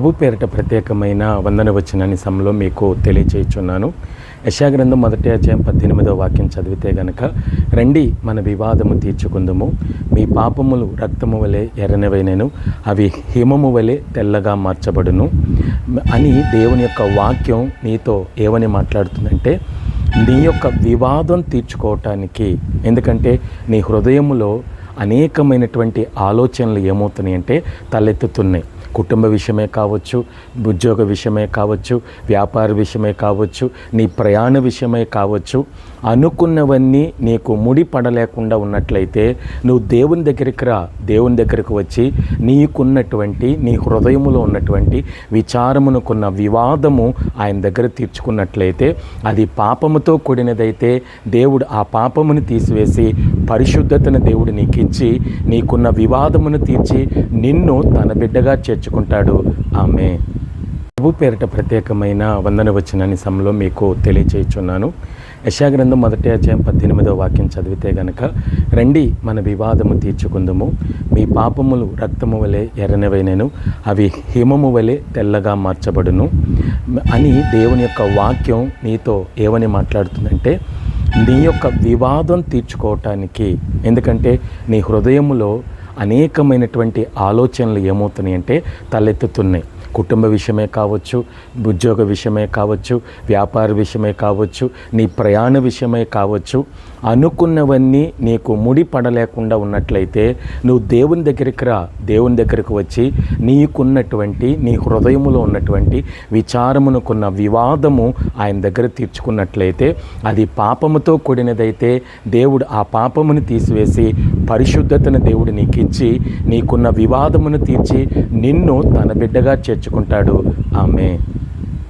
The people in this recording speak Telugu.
ప్రభు పేరిట ప్రత్యేకమైన వందన వచనాన్ని సమయంలో మీకు తెలియచేయుచున్నాను. యెషయా గ్రంథం 1వ అధ్యాయం 18వ వాక్యం చదివితే గనక, రండి మన వివాదము తీర్చుకుందుము, మీ పాపములు రక్తము వలె ఎర్రనివైనను అవి హిమము వలె తెల్లగా మార్చబడును అని దేవుని యొక్క వాక్యం నీతో ఏమని మాట్లాడుతుందంటే, నీ యొక్క వివాదం తీర్చుకోవటానికి. ఎందుకంటే నీ హృదయములో అనేకమైనటువంటి ఆలోచనలు ఏమవుతున్నాయి అంటే తలెత్తుతున్నాయి. కుటుంబ విషయమే కావచ్చు, ఉద్యోగ విషయమే కావచ్చు, వ్యాపార విషయమే కావచ్చు, నీ ప్రయాణ విషయమే కావచ్చు. అనుకున్నవన్నీ నీకు ముడిపడలేకుండా ఉన్నట్లయితే నువ్వు దేవుని దగ్గరికి రా. దేవుని దగ్గరికి వచ్చి నీకున్నటువంటి, నీ హృదయములో ఉన్నటువంటి విచారమునుకున్న వివాదము ఆయన దగ్గర తీర్చుకున్నట్లయితే, అది పాపముతో కూడినదైతే దేవుడు ఆ పాపమును తీసివేసి పరిశుద్ధతను దేవుడు నీకు ఇచ్చి నీకున్న వివాదమును తీర్చి నిన్ను తన బిడ్డగా చేర్చుకుంటాడు. ఆమె ప్రభు పేరిట ప్రత్యేకమైన వందన వచనాన్ని సమయంలో మీకు తెలియచేయుచున్నాను. యెషయా గ్రంథం 1వ అధ్యాయం 18వ వాక్యం చదివితే గనక, రండి మన వివాదము తీర్చుకుందుము, మీ పాపములు రక్తము వలె ఎర్రనివైనను అవి హిమము వలె తెల్లగా మార్చబడును అని దేవుని యొక్క వాక్యం నీతో ఏమని మాట్లాడుతుందంటే, నీ యొక్క వివాదం తీర్చుకోవటానికి. ఎందుకంటే నీ హృదయములో అనేకమైనటువంటి ఆలోచనలు ఏమవుతున్నాయి అంటే తలెత్తుతున్నాయి. కుటుంబ విషయమే కావచ్చు, ఉద్యోగ విషయమే కావచ్చు, వ్యాపార విషయమే కావచ్చు, నీ ప్రయాణ విషయమే కావచ్చు. అనుకున్నవన్నీ నీకు ముడిపడలేకుండా ఉన్నట్లయితే నువ్వు దేవుని దగ్గరికి రా. దేవుని దగ్గరికి వచ్చి నీకున్నటువంటి, నీ హృదయములో ఉన్నటువంటి విచారమునుకున్న వివాదము ఆయన దగ్గర తీర్చుకున్నట్లయితే, అది పాపముతో కూడినదైతే దేవుడు ఆ పాపమును తీసివేసి పరిశుద్ధతను దేవుడు నీకు ఇచ్చి నీకున్న వివాదమును తీర్చి నిన్ను తన బిడ్డగా చేర్చుకుంటాడు. ఆమె